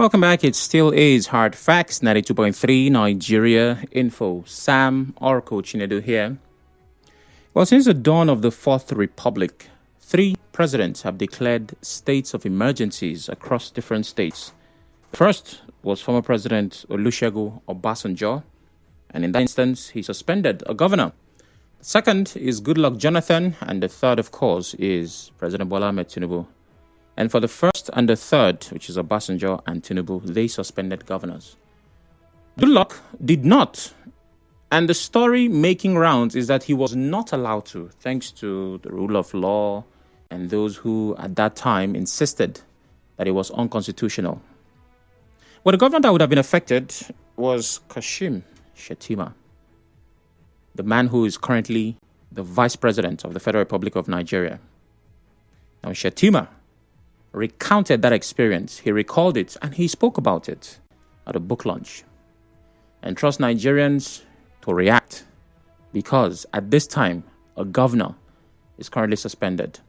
welcome back. It still is Hard Facts, 92.3 Nigeria Info. Sam Oracle Chinedu here. Well, since the dawn of the Fourth Republic, 3 presidents have declared states of emergencies across different states. The first was former President Olusegun Obasanjo, and in that instance, he suspended a governor. The second is Goodluck Jonathan, and the third, of course, is President Bola Ahmed Tinubu. And for the first and the third, which is Obasanjo and Tinubu, they suspended governors. Goodluck did not. And the story making rounds is that he was not allowed to, thanks to the rule of law and those who at that time insisted that it was unconstitutional. Well, the governor that would have been affected was Kashim Shettima, the man who is currently the Vice President of the Federal Republic of Nigeria. Now, Shettima recounted that experience. He recalled it and he spoke about it at a book launch. And trust Nigerians to react, because at this time, a governor is currently suspended.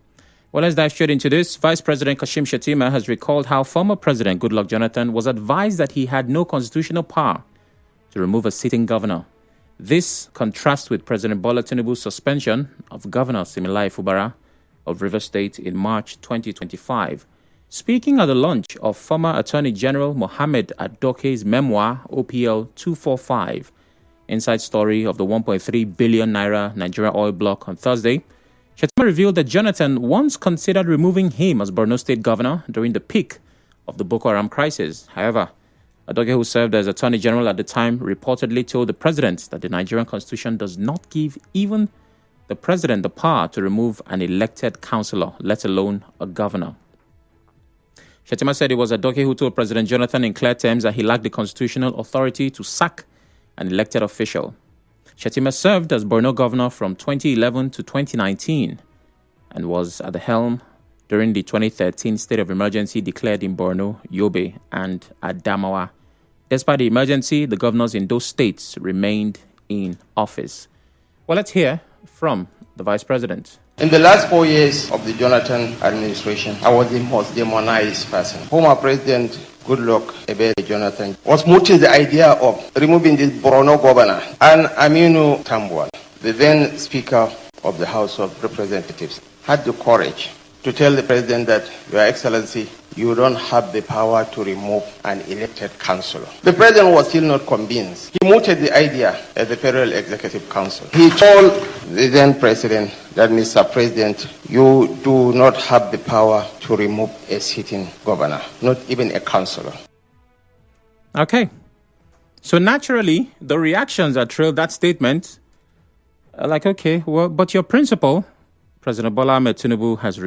Well, let's dive straight into this. Vice President Kashim Shettima has recalled how former President Goodluck Jonathan was advised that he had no constitutional power to remove a sitting governor. This contrasts with President Bola Tinubu's suspension of Governor Similai Fubara of Rivers State in March 2025. Speaking at the launch of former Attorney General Mohammed Adoke's memoir, OPL 245, Inside Story of the 1.3 billion naira Nigeria oil block on Thursday, Shettima revealed that Jonathan once considered removing him as Borno State governor during the peak of the Boko Haram crisis. However, Adoke, who served as Attorney General at the time, reportedly told the president that the Nigerian constitution does not give even the president the power to remove an elected councillor, let alone a governor. Shettima said it was Adoke who told President Jonathan in clear terms that he lacked the constitutional authority to sack an elected official. Shettima served as Borno governor from 2011 to 2019 and was at the helm during the 2013 state of emergency declared in Borno, Yobe, and Adamawa. Despite the emergency, the governors in those states remained in office. Well, let's hear from the vice president. In the last 4 years of the Jonathan administration, I was the most demonized person. Former President Goodluck Ebele Jonathan was mooting the idea of removing the Borno governor and Aminu Tambuwal, the then Speaker of the House of Representatives, had the courage to tell the president that, Your Excellency, you don't have the power to remove an elected councillor. The president was still not convinced. He mooted the idea at the Federal Executive Council. He told the then president that, Mr. President, you do not have the power to remove a sitting governor, not even a councillor. Okay. So naturally, the reactions that trailed that statement are like, okay, well, but your principal, President Bola Ahmed Tinubu, has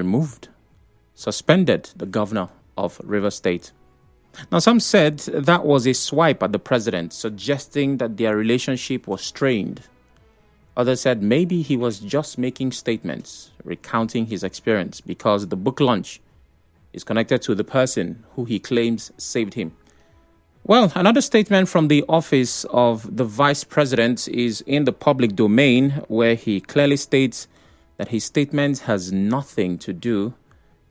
suspended the governor of Rivers State. Now, some said that was a swipe at the president, suggesting that their relationship was strained. Others said maybe he was just making statements, recounting his experience, because the book launch is connected to the person who he claims saved him. Well, another statement from the office of the vice president is in the public domain, where he clearly states that his statement has nothing to do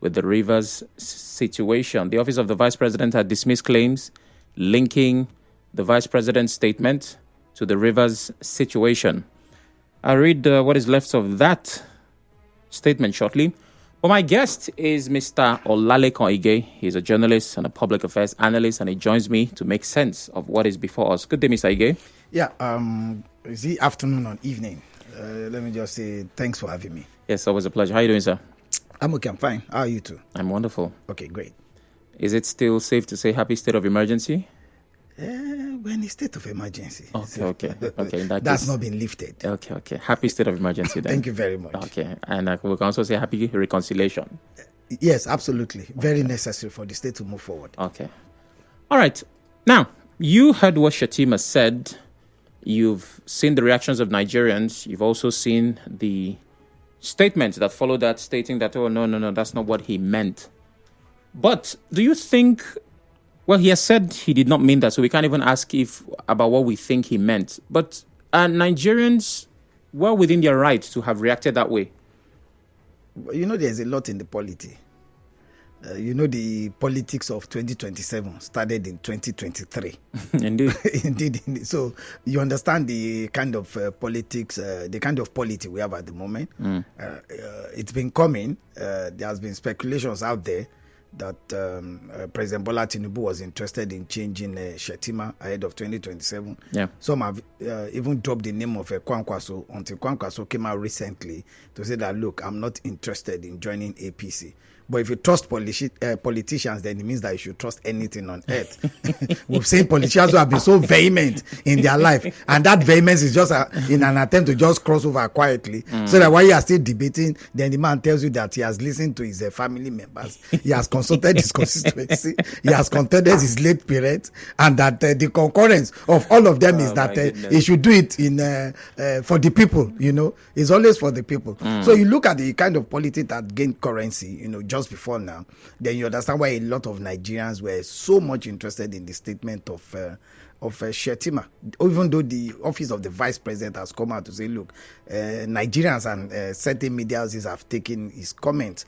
with the Rivers situation. The office of the vice president had dismissed claims linking the vice president's statement to the Rivers situation. I'll read what is left of that statement shortly. But my guest is Mr. Olalekan. He's a journalist and a public affairs analyst, and he joins me to make sense of what is before us. Good day, Mr. Ige. Yeah, is it afternoon or evening? Let me just say thanks for having me. Yes, always a pleasure. How are you doing, sir? I'm okay, I'm fine. How are you too? I'm wonderful. Okay, great. Is it still safe to say happy state of emergency? We're in a state of emergency. Okay. In that That's case, not been lifted. Okay. Happy state of emergency then. Thank you very much. Okay, and we can also say happy reconciliation. Yes, absolutely. Very necessary for the state to move forward. Okay. All right. Now, you heard what Shettima said. You've seen the reactions of Nigerians. You've also seen the statements that follow that, stating that, oh, no, that's not what he meant. But do you think, well, he has said he did not mean that, so we can't even ask about what we think he meant. But are Nigerians well within their right to have reacted that way? You know, there's a lot in the polity. The politics of 2027 started in 2023. Indeed. Indeed. So you understand the kind of politics, the kind of polity we have at the moment. It's been coming. There has been speculations out there that President Bola Tinubu was interested in changing Shettima ahead of 2027. Yeah. Some have even dropped the name of Kwankwaso until Kwankwaso came out recently to say that, look, I'm not interested in joining APC. But if you trust politicians, then it means that you should trust anything on earth. We've seen politicians who have been so vehement in their life, and that vehemence is just in an attempt to just cross over quietly, so that while you are still debating, then the man tells you that he has listened to his family members, he has consulted his constituency, he has consulted his late parents, and that the concurrence of all of them is that he should do it for the people. It's always for the people. So you look at the kind of politics that gained currency, just before now, then you understand why a lot of Nigerians were so much interested in the statement of Shettima, even though the office of the vice president has come out to say, look, Nigerians and certain media houses have taken his comments,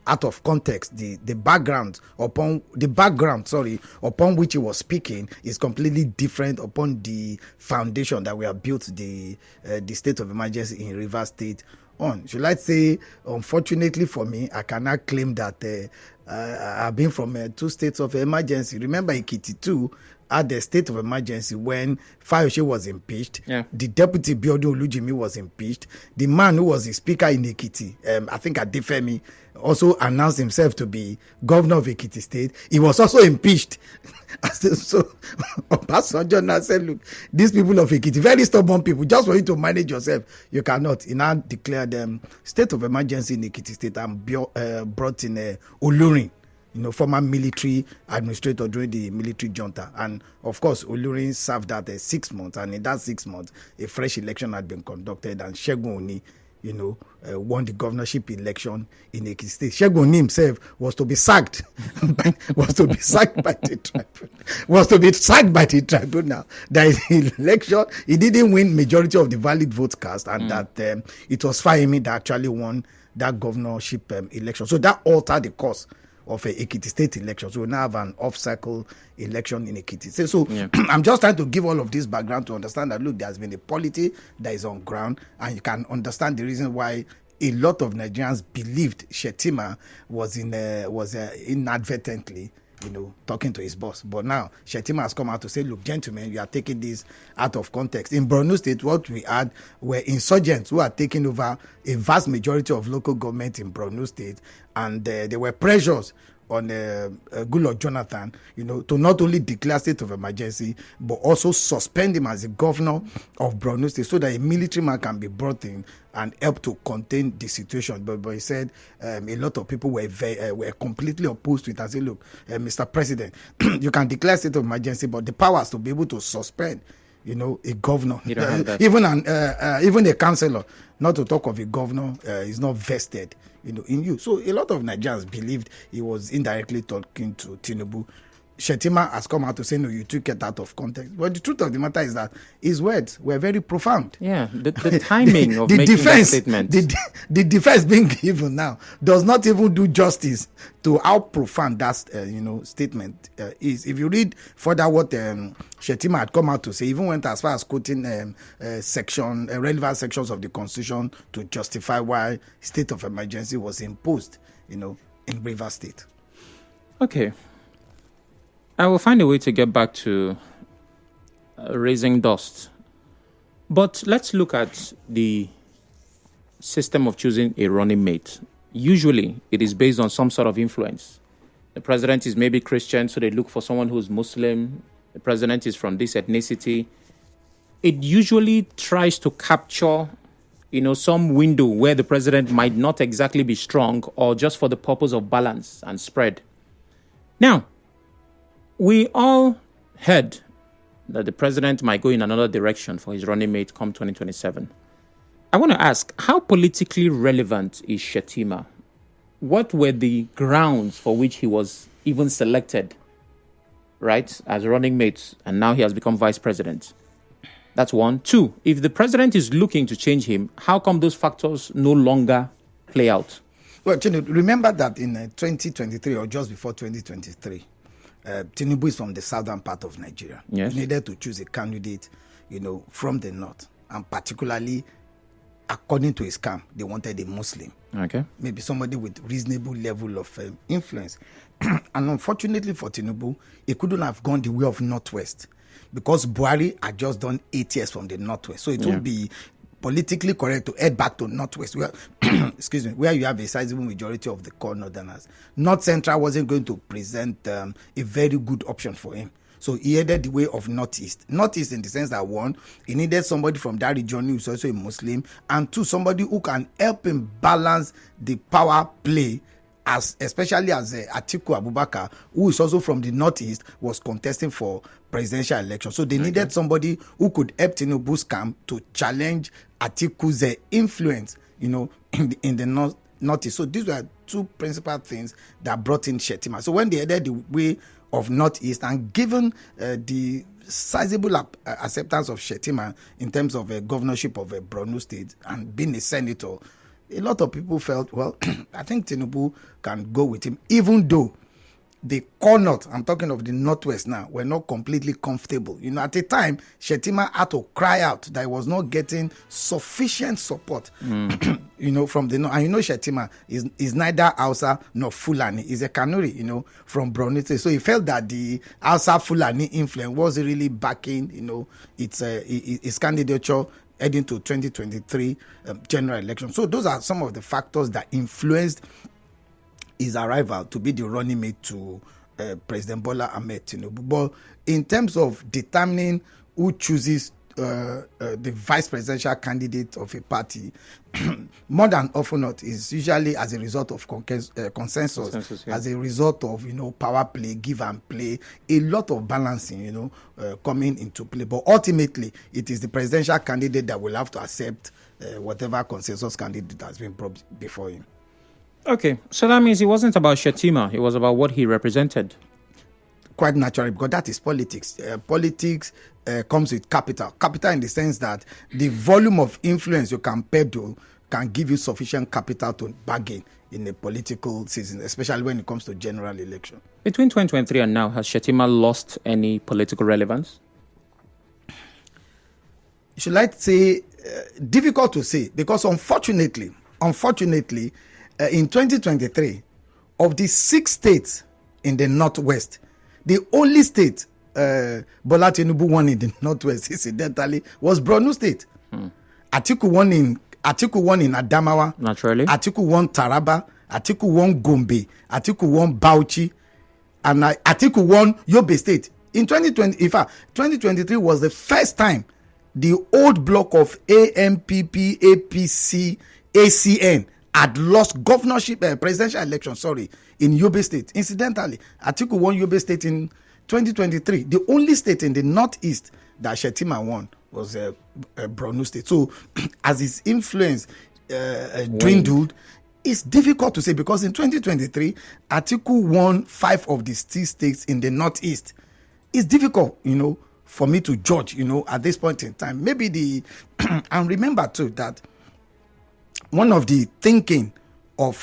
out of context. The background upon which he was speaking is completely different upon the foundation that we have built the state of emergency in Rivers State on. Should I say, unfortunately for me, I cannot claim that I've been from 2 states of emergency. Remember, Ekiti too had the state of emergency when Fayose was impeached. Yeah. The deputy Biodun Olujimi was impeached. The man who was the speaker in Ekiti, I think Adefemi, also announced himself to be governor of Ekiti State. He was also impeached. So Obasanjo now said, look, these people of Ekiti, very stubborn people, just for you to manage yourself, you cannot. He now declared state of emergency in Ekiti State and brought in Olurin, former military administrator during the military junta. And of course, Olurin served that 6 months, and in that 6 months, a fresh election had been conducted, and Segun Oni, won the governorship election in Ekiti State. Segun Oni himself was to be sacked, was to be sacked by the tribunal. That election, he didn't win majority of the valid votes cast, and that it was Fayemi that actually won that governorship election. So that altered the course of a Ekiti State election. So we now have an off-cycle election in Ekiti State. So I'm just trying to give all of this background to understand that, look, there's been a polity that is on ground, and you can understand the reason why a lot of Nigerians believed Shettima was inadvertently, talking to his boss. But now Shettima has come out to say, look, gentlemen, you are taking this out of context. In Borno State, what we had were insurgents who are taking over a vast majority of local government in Borno State, and there were pressures on Goodluck Jonathan, to not only declare state of emergency, but also suspend him as the governor of Borno State so that a military man can be brought in and help to contain the situation. But he said a lot of people were completely opposed to it and said, look, Mr. President, you can declare state of emergency, but the powers to be able to suspend, a governor, even a councillor, not to talk of a governor, is not vested, in you. So a lot of Nigerians believed he was indirectly talking to Tinubu. Shettima has come out to say, no, you took it out of context. But the truth of the matter is that his words were very profound. Yeah, the timing of making that statement. The defense being given now does not even do justice to how profound that statement is. If you read further what Shettima had come out to say, even went as far as quoting relevant sections of the Constitution to justify why state of emergency was imposed, in Rivers State. Okay. I will find a way to get back to raising dust. But let's look at the system of choosing a running mate. Usually, it is based on some sort of influence. The president is maybe Christian, so they look for someone who's Muslim. The president is from this ethnicity. It usually tries to capture, some window where the president might not exactly be strong, or just for the purpose of balance and spread. Now, we all heard that the president might go in another direction for his running mate come 2027. I want to ask, how politically relevant is Shettima? What were the grounds for which he was even selected, right, as running mate, and now he has become vice president? That's one. Two, if the president is looking to change him, how come those factors no longer play out? Well, remember that in 2023 or just before 2023, Tinubu is from the southern part of Nigeria. Yes. He needed to choose a candidate, from the north, and particularly, according to his camp, they wanted a Muslim. Okay. Maybe somebody with reasonable level of influence. And unfortunately for Tinubu, he couldn't have gone the way of Northwest because Buhari had just done 8 years from the Northwest. So it would be politically correct to head back to Northwest, where, where you have a sizable majority of the core Northerners. North Central wasn't going to present a very good option for him. So he headed the way of Northeast. Northeast in the sense that, one, he needed somebody from that region who is also a Muslim, and two, somebody who can help him balance the power play, especially as Atiku Abubakar, who is also from the Northeast, was contesting for presidential election. So they needed somebody who could help Tinubu's camp to challenge Atiku's influence, in the Northeast. So these were two principal things that brought in Shettima. So when they headed the way of Northeast, and given the sizable acceptance of Shettima in terms of a governorship of a Borno state and being a senator, a lot of people felt, well, I think Tinubu can go with him, even though the core north, I'm talking of the Northwest now, were not completely comfortable. At the time, Shettima had to cry out that he was not getting sufficient support, from the north. And Shettima is neither Hausa nor Fulani. He's a Kanuri, from Borno State. So he felt that the Hausa Fulani influence wasn't really backing, its candidature heading to 2023 general election. So those are some of the factors that influenced his arrival to be the running mate to President Bola Ahmed Tinubu. But in terms of determining who chooses the vice presidential candidate of a party, more than often not, is usually as a result of consensus, as a result of power play, give and play, a lot of balancing, coming into play. But ultimately, it is the presidential candidate that will have to accept whatever consensus candidate has been brought before him. Okay, so that means it wasn't about Shettima, it was about what he represented. Quite naturally, because that is politics. Politics comes with capital. Capital in the sense that the volume of influence you can peddle can give you sufficient capital to bargain in a political season, especially when it comes to general election. Between 2023 and now, has Shettima lost any political relevance? Should I say, difficult to say, because unfortunately, in 2023, of the 6 states in the Northwest, the only state Bola Tinubu won in the Northwest, incidentally, was Borno State. Atiku won in Adamawa. Naturally. Atiku won Taraba. Atiku won Gombe. Atiku won Bauchi. And Atiku won Yobe State. In 2020, in fact, 2023 was the first time the old block of AMPP, APC, ACN had lost governorship, presidential election, in Yobe State. Incidentally, Atiku won Yobe State in 2023. The only state in the Northeast that Shettima won was Borno State. So, as his influence dwindled, it's difficult to say, because in 2023, Atiku won 5 of the 6 states in the Northeast. It's difficult, for me to judge, at this point in time. Maybe and remember too that one of the thinking of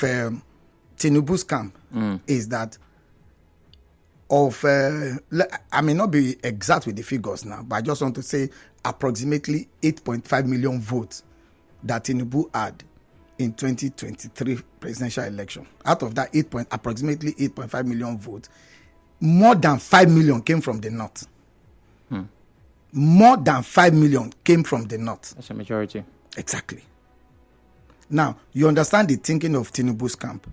Tinubu's camp is that I may not be exact with the figures now, but I just want to say approximately 8.5 million votes that Tinubu had in 2023 presidential election. Out of that approximately 8.5 million votes, more than 5 million came from the north. More than 5 million came from the north. That's a majority. Exactly. Now, you understand the thinking of Tinubu's camp.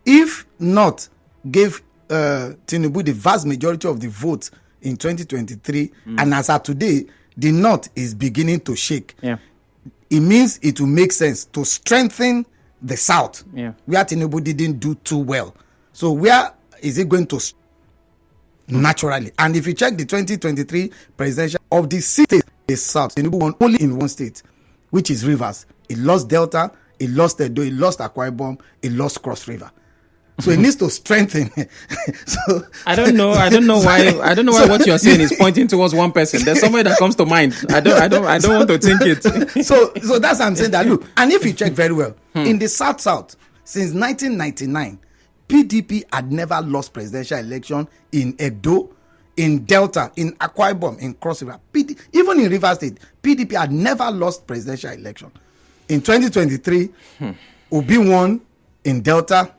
If North gave Tinubu the vast majority of the votes in 2023, and as of today, the North is beginning to shake, it means it will make sense to strengthen the South, where Tinubu didn't do too well. So where is it going to naturally? And if you check the 2023 presidential, of the 6 states, the South, Tinubu won only in 1 state, which is Rivers. He lost Delta, he lost Edo, he lost Akwa Ibom, he lost Cross River. So it needs to strengthen. So I don't know why what you're saying is pointing towards one person. There's somebody that comes to mind. I don't want to think it. So that's what I'm saying, that look, and if you check very well, in the South, Since 1999, PDP had never lost presidential election in Edo, in Delta, in Akwa Ibom, in Cross River. Even in Rivers State, PDP had never lost presidential election. In 2023, Obi won in Delta,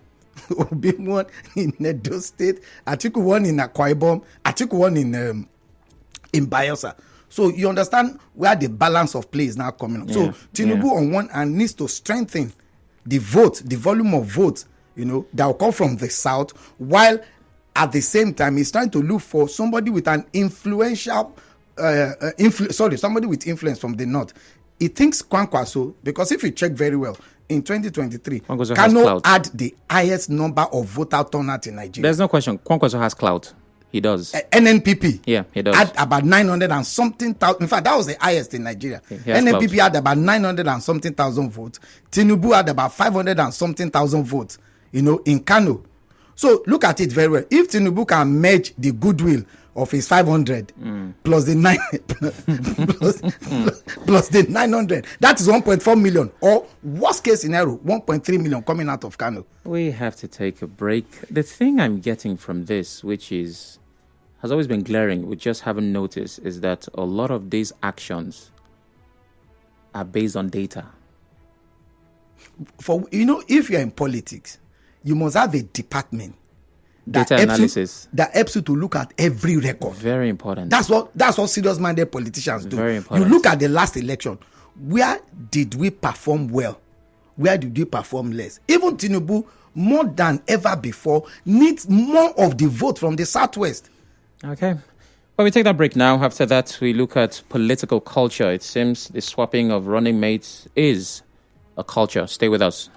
Obi won in Edo State, Atiku won in Akwa Ibom, Atiku won in Bayelsa. So you understand where the balance of play is now coming up. So Tinubu on one hand needs to strengthen the vote, the volume of votes, that will come from the south, while at the same time he's trying to look for somebody with an influential, somebody with influence from the north. He thinks Kwankwaso, because if you check very well, in 2023, Kano had the highest number of voter turnout in Nigeria. There's no question. Kwankwaso has clout. He does. NNPP. Yeah, he does. Had about 900 and something thousand. In fact, that was the highest in Nigeria. NNPP had about 900 and something thousand votes. Tinubu had about 500 and something thousand votes, in Kano. So look at it very well. If Tinubu can merge the goodwill of his 500 plus the plus the 900, that is 1.4 million, or worst case scenario 1.3 million coming out of Kano. We have to take a break. The thing I'm getting from this, which has always been glaring, we just haven't noticed, is that a lot of these actions are based on data. If you're in politics, you must have a department data analysis that helps you to look at every record. Very important. That's what serious-minded politicians do. Very important. You look at the last election. Where did we perform well? Where did we perform less? Even Tinubu, more than ever before, needs more of the vote from the southwest. Okay. Well, we take that break now. After that, we look at political culture. It seems the swapping of running mates is a culture. Stay with us.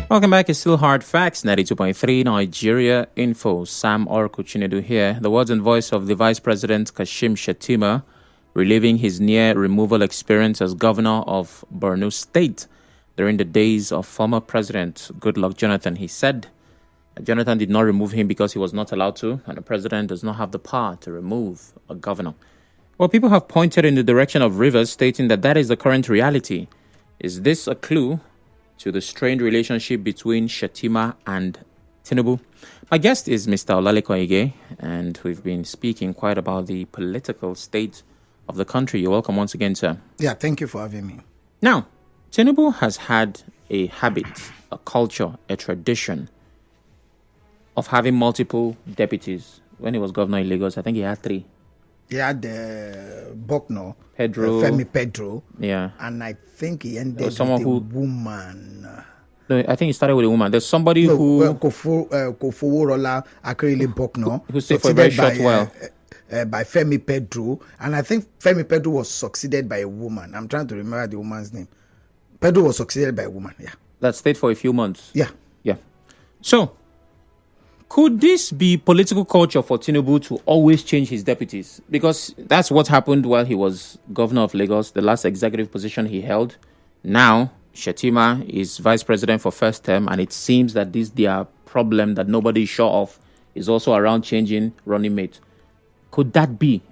Welcome back. It's still Hard Facts, 92.3 Nigeria Info. Sam Chinedu here. The words and voice of the Vice President Kashim Shettima, reliving his near removal experience as governor of Borno State during the days of former President Goodluck Jonathan. He said Jonathan did not remove him because he was not allowed to, and the president does not have the power to remove a governor. Well, people have pointed in the direction of Rivers, stating that is the current reality. Is this a clue to the strained relationship between Shettima and Tinubu? My guest is Mr. Olalekan, and we've been speaking quite about the political state of the country. You're welcome once again, sir. Yeah, thank you for having me. Now, Tinubu has had a habit, a culture, a tradition of having multiple deputies. When he was governor in Lagos, I think he had 3. He had Bokno, Femi Pedro. Yeah. And I think he ended with a woman. No, I think he started with a woman. There's somebody who... Kofoworola Akerele Bokno. Who stayed for a very short while. By Femi Pedro. And I think Femi Pedro was succeeded by a woman. I'm trying to remember the woman's name. Pedro was succeeded by a woman, yeah. That stayed for a few months. Yeah. Yeah. So, could this be political culture for Tinubu to always change his deputies? Because that's what happened while he was governor of Lagos, the last executive position he held. Now, Shettima is vice president for first term, and it seems that their problem that nobody is sure of is also around changing running mate. Could that be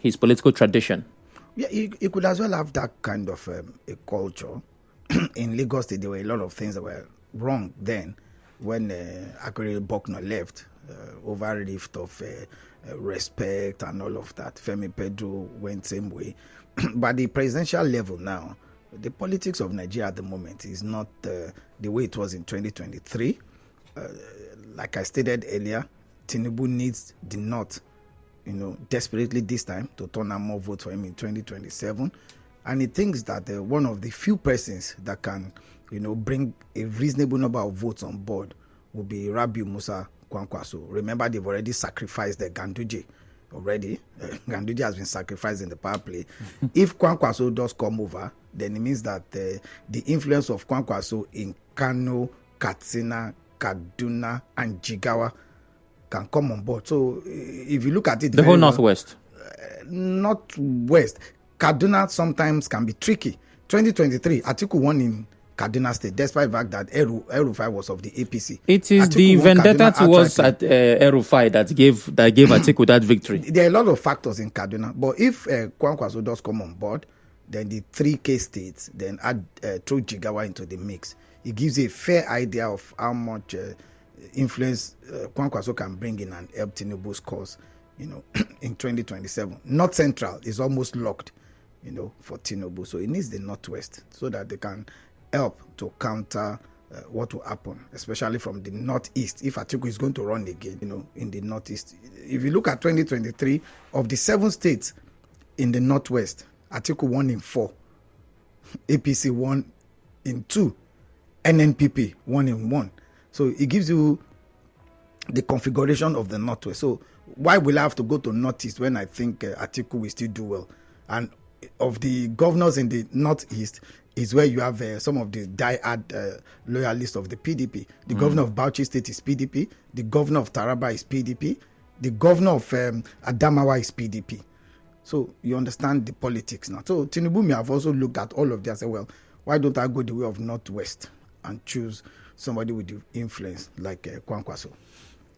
his political tradition? Yeah, he could as well have that kind of a culture. In Lagos, there were a lot of things that were wrong then. When Akerele Bokno left, overlift of respect and all of that. Femi Pedro went same way. But the presidential level now, the politics of Nigeria at the moment is not the way it was in 2023. Like I stated earlier, Tinubu needs the North, desperately this time to turn out more votes for him in 2027. And he thinks that one of the few persons that can bring a reasonable number of votes on board will be Rabiu Musa Kwankwaso. Remember, they've already sacrificed the Ganduje already. Ganduje has been sacrificed in the power play. If Kwankwaso does come over, then it means that the influence of Kwankwaso in Kano, Katsina, Kaduna, and Jigawa can come on board. So if you look at it... The whole Northwest. Northwest. Kaduna sometimes can be tricky. 2023, Atiku won in Kaduna State, despite the fact that El-Rufai was of the APC. It is Atiku the vendetta towards El-Rufai that gave Atiku that victory. There are a lot of factors in Kaduna, but if Kwankwaso does come on board, then the 3K states, then throw Jigawa into the mix. It gives a fair idea of how much influence Kwankwaso can bring in and help Tinubu's cause, in 2027. North Central is almost locked, for Tinubu. So it needs the Northwest so that they can help to counter what will happen, especially from the Northeast. If Atiku is going to run again, in the Northeast. If you look at 2023, of the 7 states in the Northwest, Atiku won in 4. APC won in 2. NNPP won in 1. So it gives you the configuration of the Northwest. So why will I have to go to Northeast when I think Atiku will still do well? And of the governors in the Northeast is where you have some of the die-hard loyalists of the PDP. The governor of Bauchi State is PDP. The governor of Taraba is PDP. The governor of Adamawa is PDP. So you understand the politics now. So Tinubu may have also looked at all of that and said, well, why don't I go the way of Northwest and choose somebody with the influence like Kwankwaso?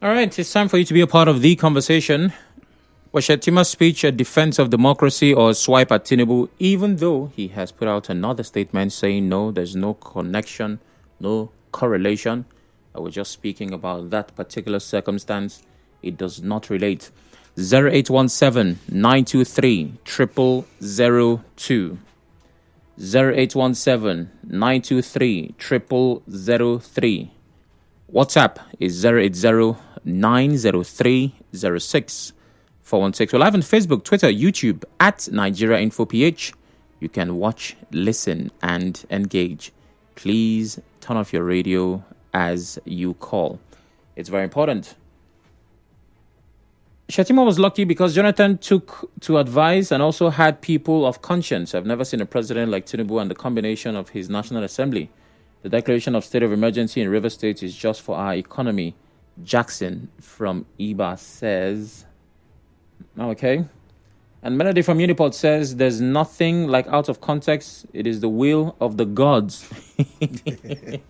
All right, it's time for you to be a part of the conversation. Was Shettima's speech a defense of democracy or a swipe at Tinubu, even though he has put out another statement saying, no, there's no connection, no correlation? I was just speaking about that particular circumstance. It does not relate. 0817-923-0002. 0817-923-0003. WhatsApp is 080-903-06. 416. We're live on Facebook, Twitter, YouTube at Nigeria Info PH. You can watch, listen, and engage. Please turn off your radio as you call. It's very important. Shettima was lucky because Jonathan took to advise and also had people of conscience. I've never seen a president like Tinubu and the combination of his National Assembly The declaration of state of emergency in River State is just for our economy. Jackson from Iba says. Okay. And Melody from Uniport says, there's nothing like out of context. It is the will of the gods. The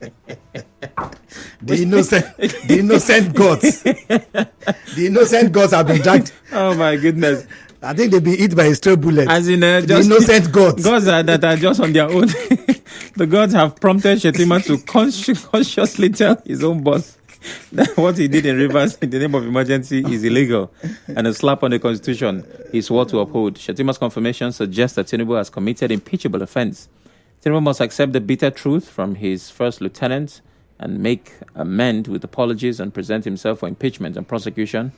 innocent gods. The innocent gods have been dragged. Oh, my goodness. I think they've been hit by a stray bullet. As in, the innocent gods. Gods that are just on their own. The gods have prompted Shettima to consciously tell his own boss that what he did in Rivers in the name of emergency is illegal and a slap on the Constitution he swore to uphold. Shettima's confirmation suggests that Tinubu has committed impeachable offense. Tinubu must accept the bitter truth from his first lieutenant and make amend with apologies and present himself for impeachment and prosecution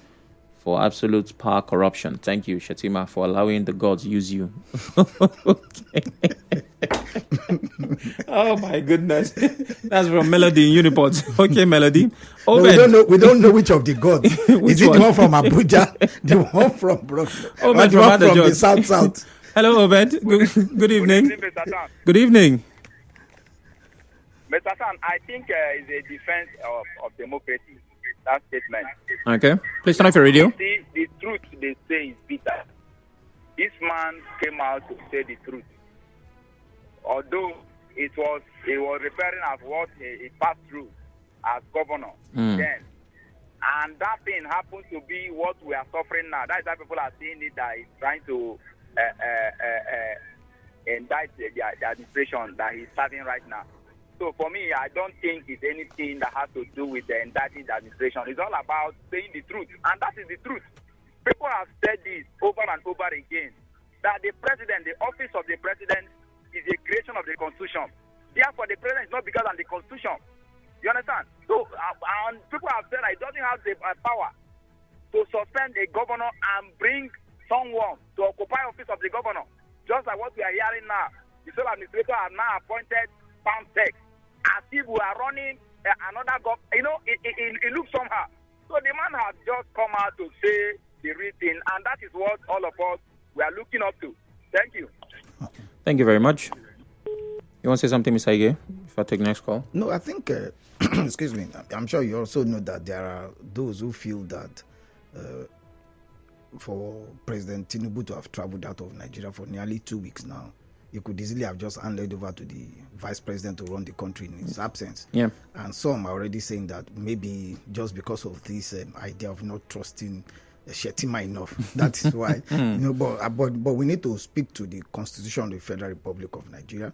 for absolute power corruption. Thank you, Shettima, for allowing the gods use you. Oh my goodness. That's from Melody in Uniport. Okay, Melody. No, we don't know which of the gods. Is it the one from Abuja? The one from Brooklyn? Or the one from the south? Hello, Obed. Good evening. Good evening, Mr. Sam. Good evening. Mr. Sam, I think it's a defense of democracy, that statement. Okay. Please turn off your radio. See, the truth they say is bitter. This man came out to say the truth. Although it was referring as what he passed through as governor then. And that thing happens to be what we are suffering now. That is why people are seeing it, that he's trying to indict the administration that he's serving right now. So for me, I don't think it's anything that has to do with the indicting the administration. It's all about saying the truth. And that is the truth. People have said this over and over again, that the president, the office of the president, is a creation of the Constitution. Therefore, the president is not bigger than the Constitution. You understand? So, and people have said that it doesn't have the power to suspend a governor and bring someone to occupy office of the governor. Just like what we are hearing now. The sole administrator has now appointed Palm Tech as if we are running another government. You know, it looks somehow. So the man has just come out to say the real thing, and that is what all of us we are looking up to. Thank you. Thank you very much. You want to say something, Mr. Ige, if I take next call? No, I think, excuse me, I'm sure you also know that there are those who feel that for President Tinubu to have traveled out of Nigeria for nearly 2 weeks now, he could easily have just handed over to the vice president to run the country in his absence. Yeah. And some are already saying that maybe just because of this idea of not trusting Shettima enough, that is why. But we need to speak to the Constitution of the Federal Republic of Nigeria.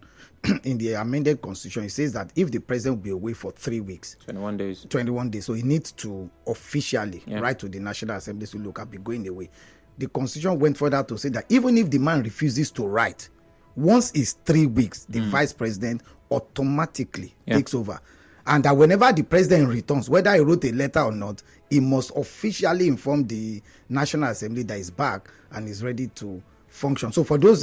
In the amended Constitution, it says that if the president will be away for 3 weeks, 21 days, so he needs to officially write to the National Assembly to look, I'll be going away. The Constitution went further to say that even if the man refuses to write, once it's 3 weeks, the vice president automatically takes over. And that whenever the president returns, whether he wrote a letter or not, he must officially inform the National Assembly that he's back and is ready to function. So for those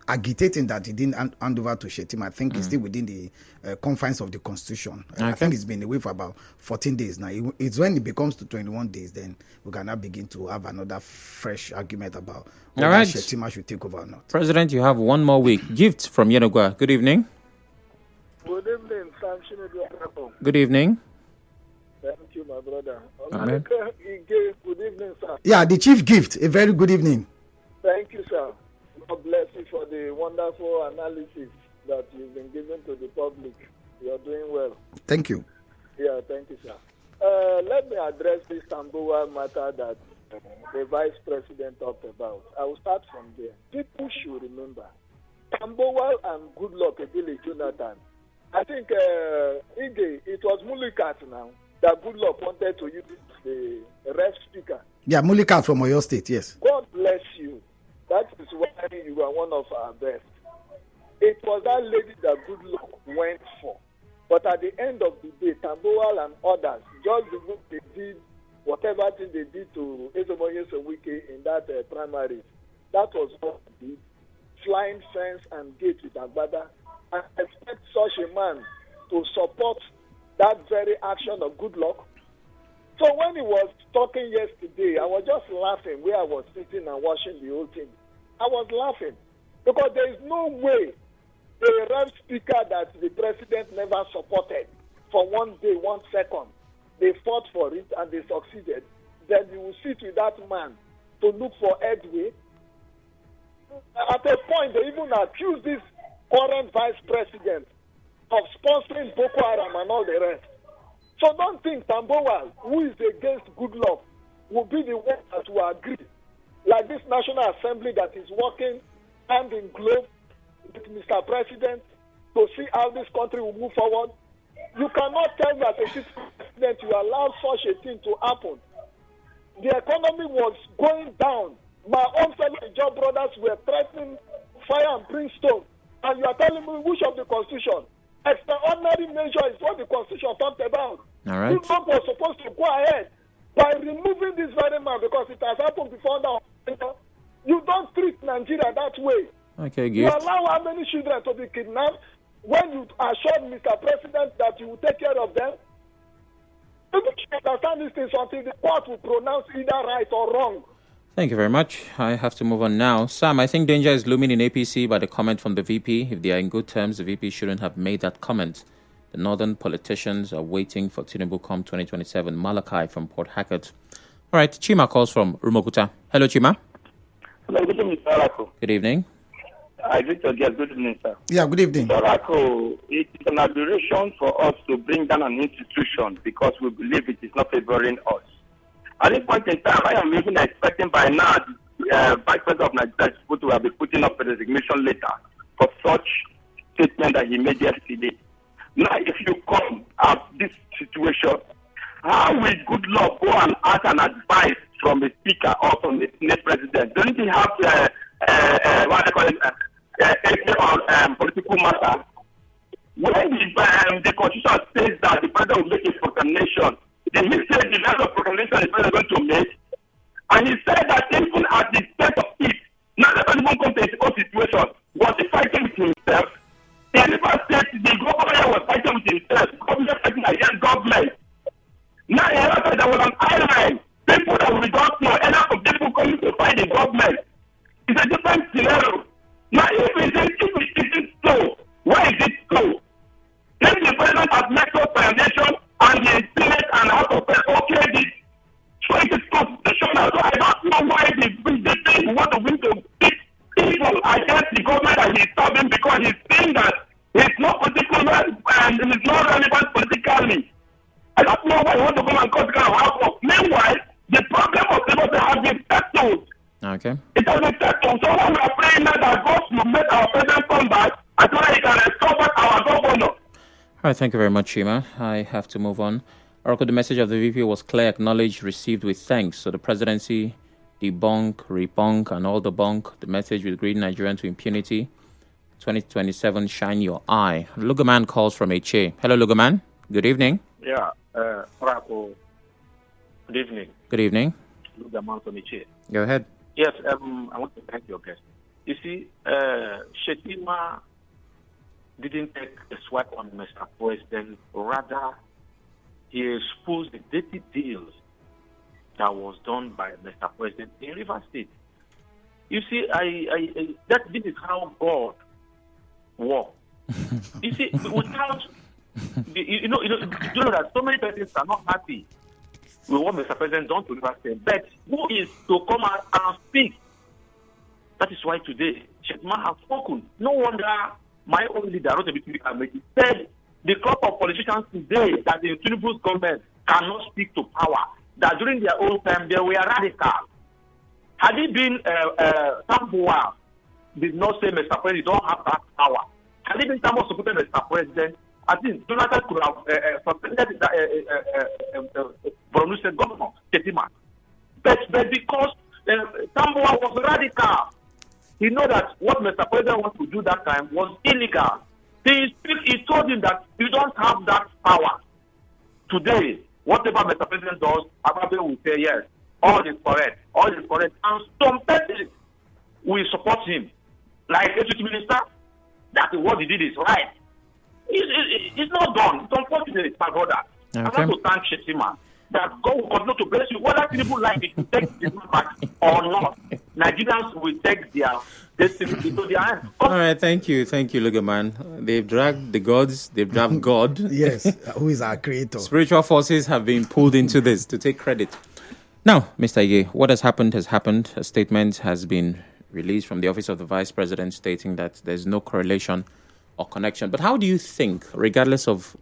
agitating that he didn't hand over to Shettima, I think it's still within the confines of the Constitution. I think it's been away for about 14 days now. It's when it becomes to 21 days, then we can now begin to have another fresh argument about whether Shettima should take over or not. President, you have 1 more week. Gift from Yenogwa. Good evening. Good evening, Sam Shinadu. Good evening. Thank you, my brother. Good evening, sir. Yeah, the chief gift. A very good evening. Thank you, sir. God bless you for the wonderful analysis that you've been giving to the public. You're doing well. Thank you. Yeah, thank you, sir. Let me address this Tambuwal matter that the vice president talked about. I will start from there. People should remember Tambuwal and Goodluck Ebele Jonathan. I think it was Mulikat now that Goodluck wanted to use the ref speaker. Yeah, Mulikat from Oyo State, yes. God bless you. That is why you are one of our best. It was that lady that Goodluck went for. But at the end of the day, Tambuwal and others, just because they did whatever thing they did to Ezomoye Sowike in that primary, that was what they did. Flying fence and gate with Agbada. I expect such a man to support that very action of Goodluck. So when he was talking yesterday, I was just laughing where I was sitting and watching the whole thing. I was laughing because there is no way a rep speaker that the president never supported for 1 day, 1 second. They fought for it and they succeeded. Then you will sit with that man to look for headway. At a point, they even accused this current vice president of sponsoring Boko Haram and all the rest. So don't think Tambowa, who is against good luck, will be the one that will agree. Like this National Assembly that is working hand in glove with Mr. President to see how this country will move forward. You cannot tell me as a citizen president you allow such a thing to happen. The economy was going down. My own fellow job brothers were threatening fire and brimstone. And you are telling me which of the Constitution? Extraordinary measure is what the Constitution talked about. All right. Trump was supposed to go ahead by removing this very man because it has happened before now. You don't treat Nigeria that way. Okay, good. You allow how many children to be kidnapped when you assured Mr. President that you will take care of them? You don't understand these things until the court will pronounce either right or wrong. Thank you very much. I have to move on now. Sam, I think danger is looming in APC by the comment from the VP. If they are in good terms, the VP shouldn't have made that comment. The northern politicians are waiting for Tinubu come 2027. Malachi from Port Harcourt. All right, Chima calls from Rumokuta. Hello, Chima. Hello, good evening, Mr. Arako. Good evening. I greet your guest. Good evening, sir. Yeah, good evening. Mr. Arako, it is an aberration for us to bring down an institution because we believe it is not favoring us. At this point in time, I am even expecting by now the Vice President of Nigeria to have been putting up a resignation letter for such statement that he made yesterday. Now, if you come at this situation, how will good luck go and ask an advice from the speaker or from the Senate president? Don't he have what they call it, on political matter? When the Constitution says that the president will make a proclamation, then he said the level of proclamation the president is going to make, and he said that even at the state of it, now the president won't come to his own situation. Was he fighting with himself? The River State, the governor was fighting with himself, government fighting against government. Now he said there was an island, people that we don't know, and of people coming to fight the government. It's a different scenario. Now if it is so, why is it so? If the president has made no foundation and the Senate and House of okay this, so it is constitutional. So I don't know why the people want to win to pick people against the government that he's serving because he's saying that it's not political and it is not relevant politically. I don't know why he wants to come and cause kind of havoc. Meanwhile, the problem of people has been settled. Okay. It has been settled. So when we are praying now that God will make our president come back, I thought he can restore back our governor. All right, thank you very much, Chima. I have to move on. Oracle, the message of the VP was clear, acknowledged, received with thanks. So the presidency, debunk, rebunk, and all the bunk. The message will greet Nigerian to impunity. 2027, shine your eye. Lugaman calls from HA. Hello, Lugaman. Good evening. Yeah, Oracle. Good evening. Good evening. Lugaman from HA. Go ahead. Yes, I want to thank your guest. You see, Shettima didn't take a swipe on Mr. President. Rather, he exposed the dirty deals that was done by Mr. President in River State. You see, this is how God works. You see, without, you know that so many persons are not happy with what Mr. President done to River State. But who is to come out and speak? That is why today, Shettima has spoken. No wonder my own leader, said the crop of politicians today that the Tinubu's government cannot speak to power, that during their own time they were radical. Had it been Tambowa did not say Mr. President, you don't have that power. Had it been Tambowa supported Mr. President, I think Jonathan could have suspended Borno State Governor, Shettima. But because Tambowa was radical, he know that what Mr. President wants to do that time was illegal. He told him that you don't have that power. Today, whatever Mr. President does, Ababe will say yes, all is correct, and some persons will support him. Like Education Minister, that what he did is right. It's not done. It's unfortunate, my brother. Okay. I want to thank Shettima that God will continue to bless you. Whether people like it to take this back or not, Nigerians will take their destiny into their hands. All right, thank you, Lugaman. They've dragged the gods, they've dragged God. Yes, who is our creator? Spiritual forces have been pulled into this to take credit. Now, Mr. Ige, what has happened has happened. A statement has been released from the office of the Vice President stating that there's no correlation or connection. But how do you think, regardless of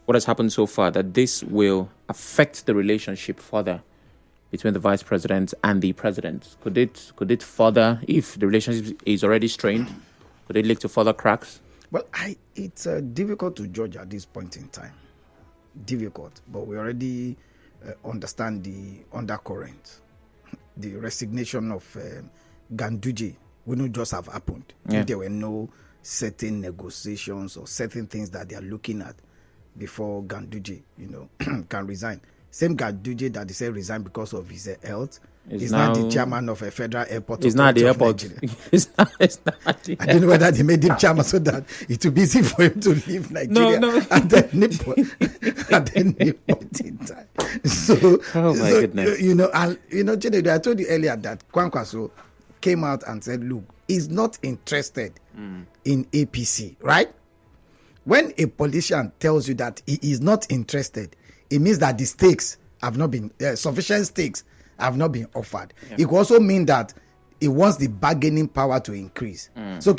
what has happened so far, that this will affect the relationship further between the Vice President and the President? Could it further, if the relationship is already strained, could it lead to further cracks? Well, it's difficult to judge at this point in time. Difficult, but we already understand the undercurrent. The resignation of Ganduje would not just have happened if there were no certain negotiations or certain things that they are looking at before Ganduje, can resign. Same Ganduje that they say resigned because of his health. He's not the chairman of a federal airport. He's not the airport. It's not the I don't know whether they made him chairman so that it will be easy for him to leave Nigeria at any point in time. So, oh my goodness. Chinedu, I told you earlier that Kwankwaso came out and said, look, he's not interested in APC, right? When a politician tells you that he is not interested, it means that the stakes have not been, sufficient stakes have not been offered. Yeah. It could also mean that he wants the bargaining power to increase. So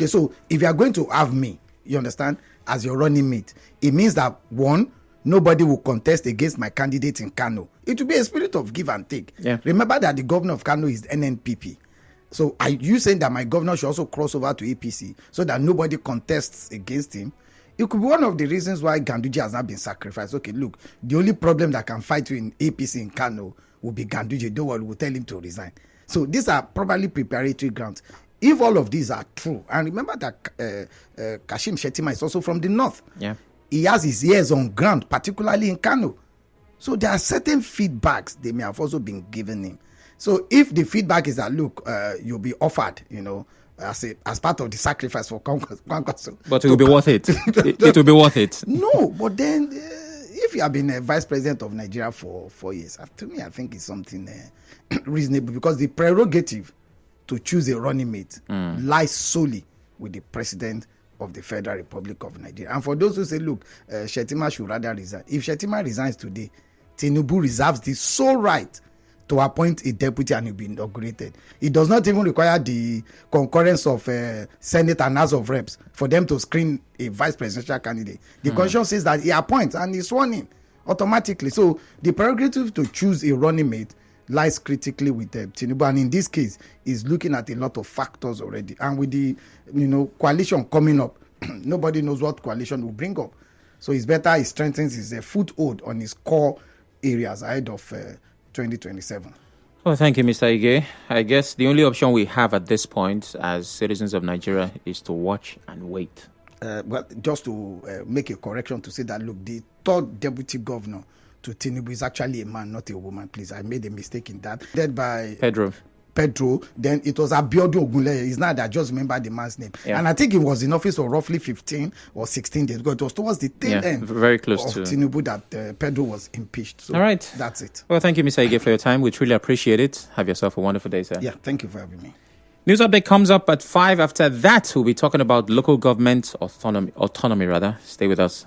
if you are going to have me, you understand, as your running mate, it means that, one, nobody will contest against my candidate in Kano. It will be a spirit of give and take. Yeah. Remember that the governor of Kano is NNPP. So are you saying that my governor should also cross over to APC so that nobody contests against him? It could be one of the reasons why Ganduje has not been sacrificed. Okay, look, the only problem that can fight you in APC in Kano will be Ganduje. Don't worry, we'll tell him to resign. So these are probably preparatory grounds. If all of these are true, and remember that Kashim Shettima is also from the north. Yeah. He has his ears on ground, particularly in Kano. So there are certain feedbacks they may have also been given him. So if the feedback is that, look, you'll be offered, as part of the sacrifice for Kwankwaso. But it will be worth it. It will be worth it. No, but then if you have been a vice president of Nigeria for 4 years, to me, I think it's something reasonable, because the prerogative to choose a running mate lies solely with the president of the Federal Republic of Nigeria. And for those who say, look, Shettima should rather resign. If Shettima resigns today, Tinubu reserves the sole right to appoint a deputy and he'll be inaugurated. It does not even require the concurrence of Senate and House of Reps for them to screen a vice presidential candidate. The constitution says that he appoints and he's sworn in automatically. So the prerogative to choose a running mate lies critically with Tinubu, and in this case, is looking at a lot of factors already. And with the coalition coming up, nobody knows what coalition will bring up. So it's better he strengthens his foothold on his core areas ahead of 2027. Oh, thank you, Mr. Ige. I guess the only option we have at this point as citizens of Nigeria is to watch and wait. Well, just to make a correction to say that, look, the third deputy governor to Tinubu is actually a man, not a woman. Please, I made a mistake in that. Led by Pedro, then it was Abiodun Ogunleye. It's not that I just remember the man's name. Yeah. And I think he was in office for roughly 15 or 16 days ago. It was towards the tail end very close of to Tinubu that Pedro was impeached. So all right. That's it. Well, thank you, Mr. Ige, for your time. We truly appreciate it. Have yourself a wonderful day, sir. Yeah, thank you for having me. News update comes up at 5. After that, we'll be talking about local government autonomy. Stay with us.